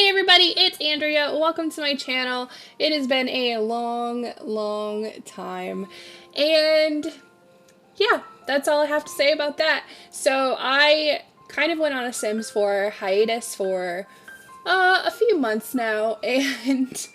Everybody, it's Andrea. Welcome to my channel. It has been a long time. And yeah, that's all I have to say about that. So I kind of went on a Sims 4 hiatus for a few months now, and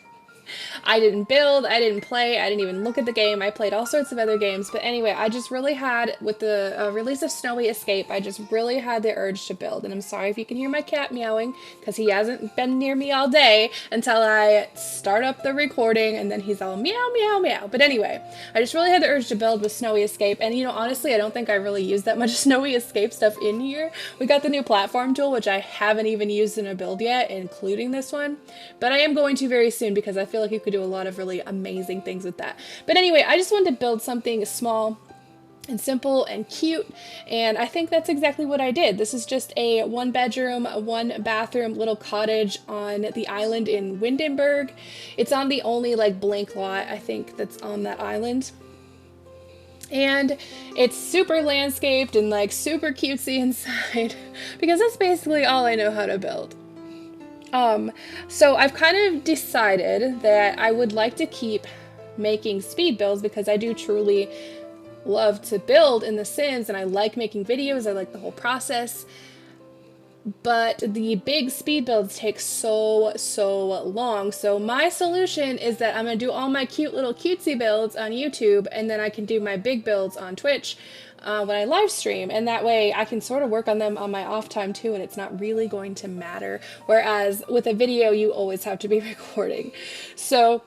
I didn't build, I didn't play, I didn't even look at the game. I played all sorts of other games, but anyway, I just really had, with the release of Snowy Escape, I just really had the urge to build. And I'm sorry if you can hear my cat meowing, because he hasn't been near me all day until I start up the recording, and then he's all meow, meow, meow. But anyway, I just really had the urge to build with Snowy Escape, and you know, honestly, I don't think I really used that much Snowy Escape stuff in here. We got the new platform tool, which I haven't even used in a build yet, including this one, but I am going to very soon, because I feel like you could do a lot of really amazing things with that. But anyway, I just wanted to build something small and simple and cute, and I think that's exactly what I did. This is just a 1-bedroom, 1-bathroom little cottage on the island in Windenburg. It's on the only like blank lot I think that's on that island. And it's super landscaped and like super cutesy inside because that's basically all I know how to build. So I've kind of decided that I would like to keep making speed builds because I do truly love to build in The Sims and I like making videos, I like the whole process. But the big speed builds take so long. So my solution is that I'm going to do all my cute little cutesy builds on YouTube, and then I can do my big builds on Twitch when I live stream, and that way I can sort of work on them on my off time too, and it's not really going to matter. Whereas with a video, you always have to be recording. So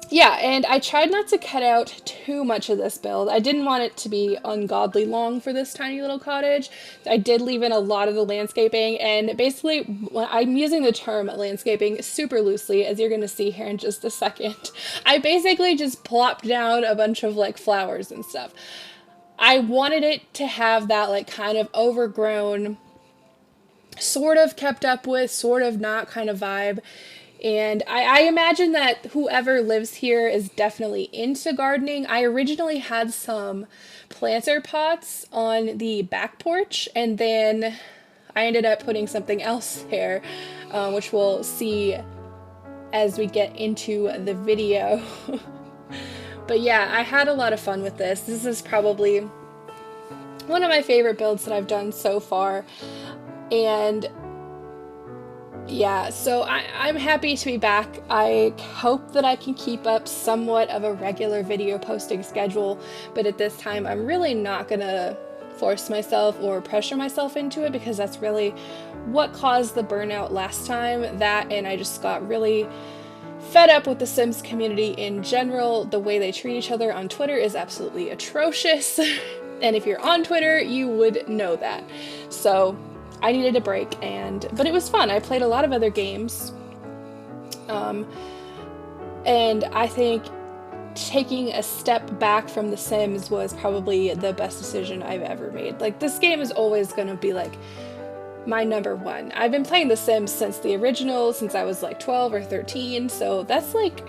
yeah, and I tried not to cut out too much of this build. I didn't want it to be ungodly long for this tiny little cottage. I did leave in a lot of the landscaping, and basically, when I'm using the term landscaping super loosely, as you're going to see here in just a second. I basically just plopped down a bunch of like flowers and stuff. I wanted it to have that like kind of overgrown, sort of kept up with, sort of not kind of vibe. And I imagine that whoever lives here is definitely into gardening. I originally had some planter pots on the back porch, and then I ended up putting something else there, which we'll see as we get into the video. But yeah, I had a lot of fun with this. This is probably one of my favorite builds that I've done so far. And yeah, so I'm happy to be back. I hope that I can keep up somewhat of a regular video posting schedule, but at this time I'm really not gonna force myself or pressure myself into it, because that's really what caused the burnout last time. That, and I just got really fed up with the Sims community in general. The way they treat each other on Twitter is absolutely atrocious. And if you're on Twitter, you would know that. So I needed a break, but it was fun. I played a lot of other games, and I think taking a step back from The Sims was probably the best decision I've ever made. Like, this game is always going to be like my #1. I've been playing The Sims since the original, since I was like 12 or 13, so that's like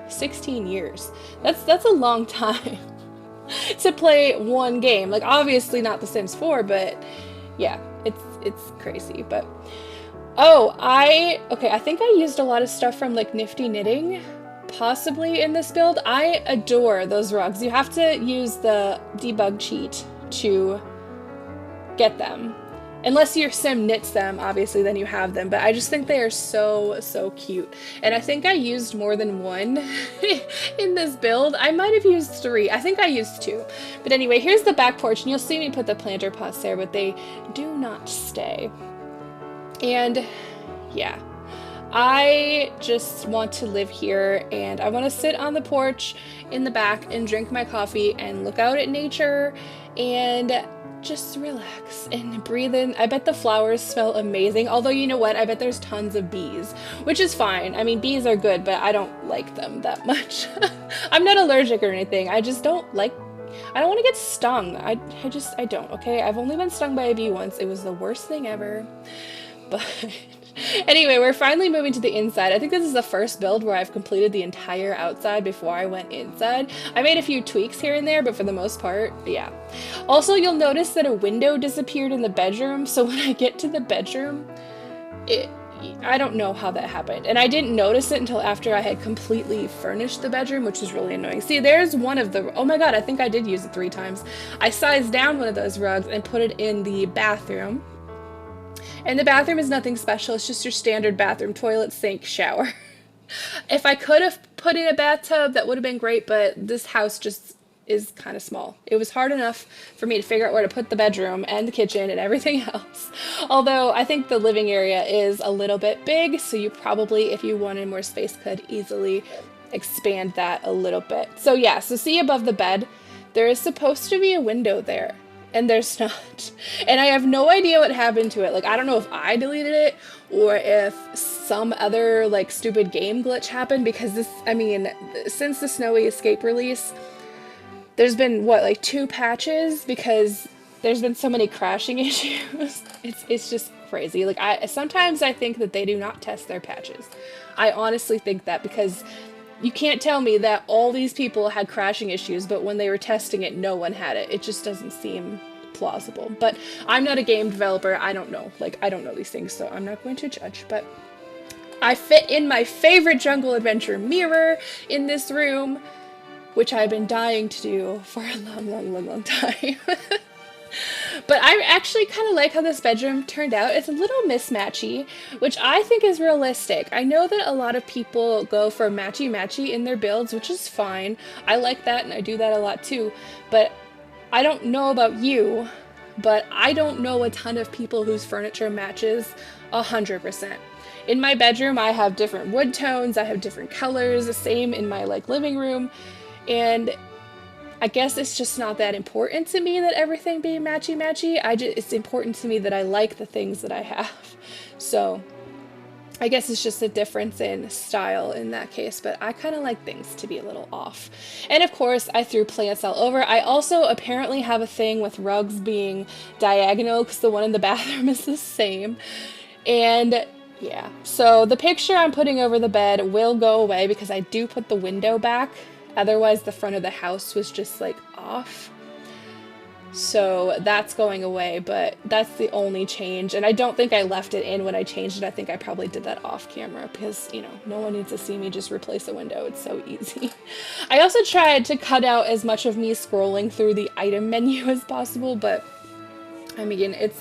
16 years. That's a long time to play one game. Like, obviously not The Sims 4, but yeah, it's crazy. But I think I used a lot of stuff from like Nifty Knitting possibly in this build. I adore those rugs. You have to use the debug cheat to get them, unless your sim knits them, obviously, then you have them. But I just think they are so cute, and I think I used more than one in this build. I might have used 3. I think I used 2. But anyway, here's the back porch, and you'll see me put the planter pots there, but they do not stay. And yeah, I just want to live here, and I want to sit on the porch in the back and drink my coffee and look out at nature and just relax and breathe in. I bet the flowers smell amazing, although you know what, I bet there's tons of bees, which is fine. I mean, bees are good, but I don't like them that much. I'm not allergic or anything, I just don't like, I don't want to get stung. I don't, okay? I've only been stung by a bee once. It was the worst thing ever. But anyway, we're finally moving to the inside. I think this is the first build where I've completed the entire outside before I went inside. I made a few tweaks here and there, but for the most part, yeah. Also, you'll notice that a window disappeared in the bedroom, so when I get to the bedroom, I don't know how that happened. And I didn't notice it until after I had completely furnished the bedroom, which was really annoying. See, there's one of the, oh my god, I think I did use it 3 times. I sized down one of those rugs and put it in the bathroom. And the bathroom is nothing special. It's just your standard bathroom, toilet, sink, shower. If I could have put in a bathtub, that would have been great, but this house just is kind of small. It was hard enough for me to figure out where to put the bedroom and the kitchen and everything else. Although I think the living area is a little bit big, so you probably, if you wanted more space, could easily expand that a little bit. So yeah, so see above the bed, there is supposed to be a window there, and there's not. And I have no idea what happened to it. Like, I don't know if I deleted it or if some other like stupid game glitch happened, because this, I mean, since the Snowy Escape release, there's been, what, like 2 patches, because there's been so many crashing issues. It's just crazy. Like, sometimes I think that they do not test their patches. I honestly think that, because you can't tell me that all these people had crashing issues, but when they were testing it, no one had it. It just doesn't seem plausible. But I'm not a game developer. I don't know. Like, I don't know these things, so I'm not going to judge. But I fit in my favorite jungle adventure mirror in this room, which I've been dying to do for a long time. But I actually kind of like how this bedroom turned out. It's a little mismatchy, which I think is realistic. I know that a lot of people go for matchy-matchy in their builds, which is fine. I like that, and I do that a lot too. But I don't know about you, but I don't know a ton of people whose furniture matches 100%. In my bedroom, I have different wood tones, I have different colors, the same in my like living room. And I guess it's just not that important to me that everything be matchy-matchy. It's important to me that I like the things that I have. So I guess it's just a difference in style in that case, but I kind of like things to be a little off. And of course, I threw plants all over. I also apparently have a thing with rugs being diagonal, because the one in the bathroom is the same. And yeah, so the picture I'm putting over the bed will go away because I do put the window back. Otherwise, the front of the house was just like off. So that's going away, but that's the only change. And I don't think I left it in when I changed it. I think I probably did that off camera because, you know, no one needs to see me just replace a window. It's so easy. I also tried to cut out as much of me scrolling through the item menu as possible, but I mean, it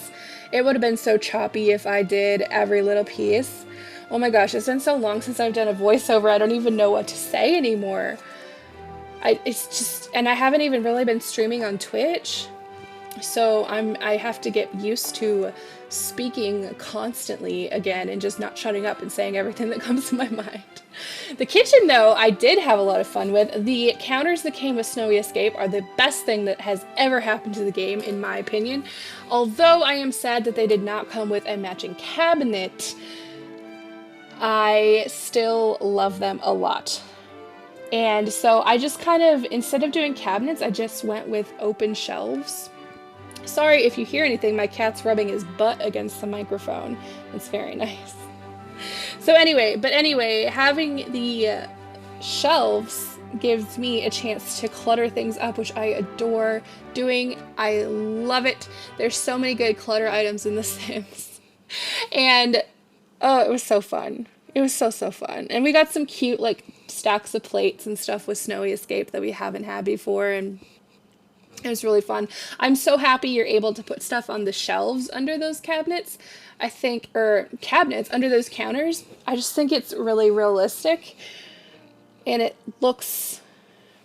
would have been so choppy if I did every little piece. Oh my gosh, it's been so long since I've done a voiceover. I don't even know what to say anymore. It's just, and I haven't even really been streaming on Twitch, so I have to get used to speaking constantly again and just not shutting up and saying everything that comes to my mind. The kitchen, though, I did have a lot of fun with. The counters that came with Snowy Escape are the best thing that has ever happened to the game, in my opinion. Although I am sad that they did not come with a matching cabinet, I still love them a lot. And so I just kind of, instead of doing cabinets, I just went with open shelves. Sorry if you hear anything, my cat's rubbing his butt against the microphone. It's very nice. So anyway, having the shelves gives me a chance to clutter things up, which I adore doing. I love it. There's so many good clutter items in The Sims. And oh, it was so fun. It was so fun. And we got some cute like stacks of plates and stuff with Snowy Escape that we haven't had before, and it was really fun. I'm so happy you're able to put stuff on the shelves under those cabinets, I think, or cabinets under those counters. I just think it's really realistic, and it looks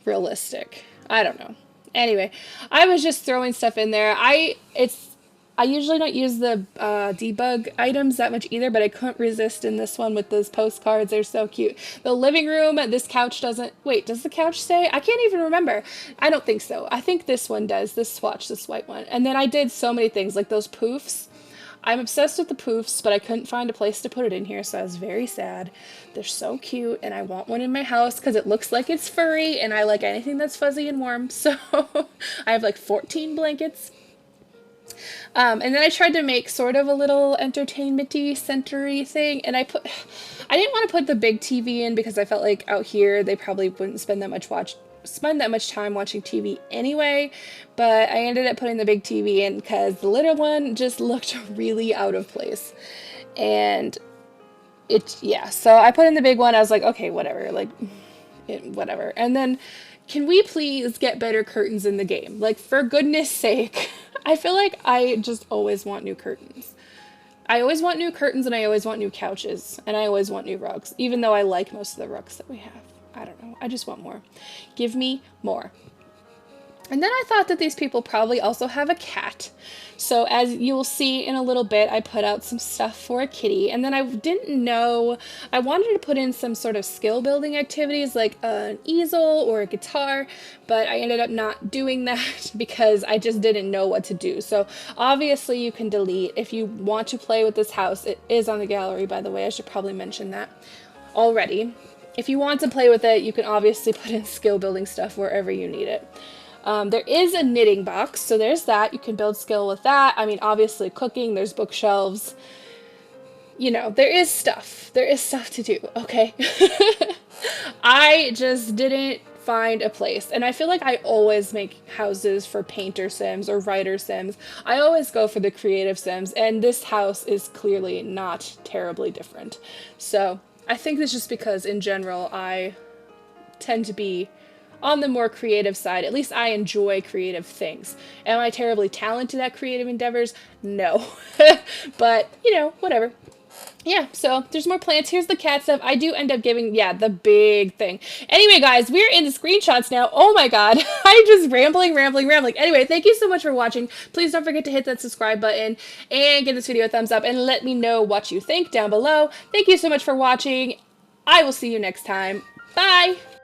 realistic. I don't know. Anyway, I was just throwing stuff in there. I usually don't use the debug items that much either, but I couldn't resist in this one with those postcards. They're so cute. The living room, this couch doesn't... Wait, does the couch stay? I can't even remember. I don't think so. I think this one does. This swatch, this white one. And then I did so many things, like those poofs. I'm obsessed with the poofs, but I couldn't find a place to put it in here, so I was very sad. They're so cute, and I want one in my house because it looks like it's furry, and I like anything that's fuzzy and warm. So I have like 14 blankets. And then I tried to make sort of a little entertainment-y, center-y thing, and I didn't want to put the big TV in because I felt like out here they probably wouldn't spend that much time watching TV anyway, but I ended up putting the big TV in because the little one just looked really out of place. And Yeah, so I put in the big one. I was like, okay, whatever, like, whatever. And then, can we please get better curtains in the game? Like, for goodness sake. I feel like I just always want new curtains. I always want new curtains and I always want new couches and I always want new rugs, even though I like most of the rugs that we have. I don't know. I just want more. Give me more. And then I thought that these people probably also have a cat. So as you'll see in a little bit, I put out some stuff for a kitty. And then I didn't know, I wanted to put in some sort of skill building activities like an easel or a guitar, but I ended up not doing that because I just didn't know what to do. So obviously you can delete if you want to play with this house. It is on the gallery, by the way. I should probably mention that already. If you want to play with it, you can obviously put in skill building stuff wherever you need it. There is a knitting box, so there's that. You can build skill with that. I mean, obviously cooking, there's bookshelves. You know, there is stuff. There is stuff to do, okay? I just didn't find a place. And I feel like I always make houses for painter sims or writer sims. I always go for the creative sims, and this house is clearly not terribly different. So I think it's just because in general I tend to be on the more creative side. At least I enjoy creative things. Am I terribly talented at creative endeavors? No. But, you know, whatever. Yeah, so there's more plants. Here's the cat stuff. I do end up giving, yeah, the big thing. Anyway, guys, we're in the screenshots now. Oh my god. I'm just rambling. Anyway, thank you so much for watching. Please don't forget to hit that subscribe button and give this video a thumbs up and let me know what you think down below. Thank you so much for watching. I will see you next time. Bye!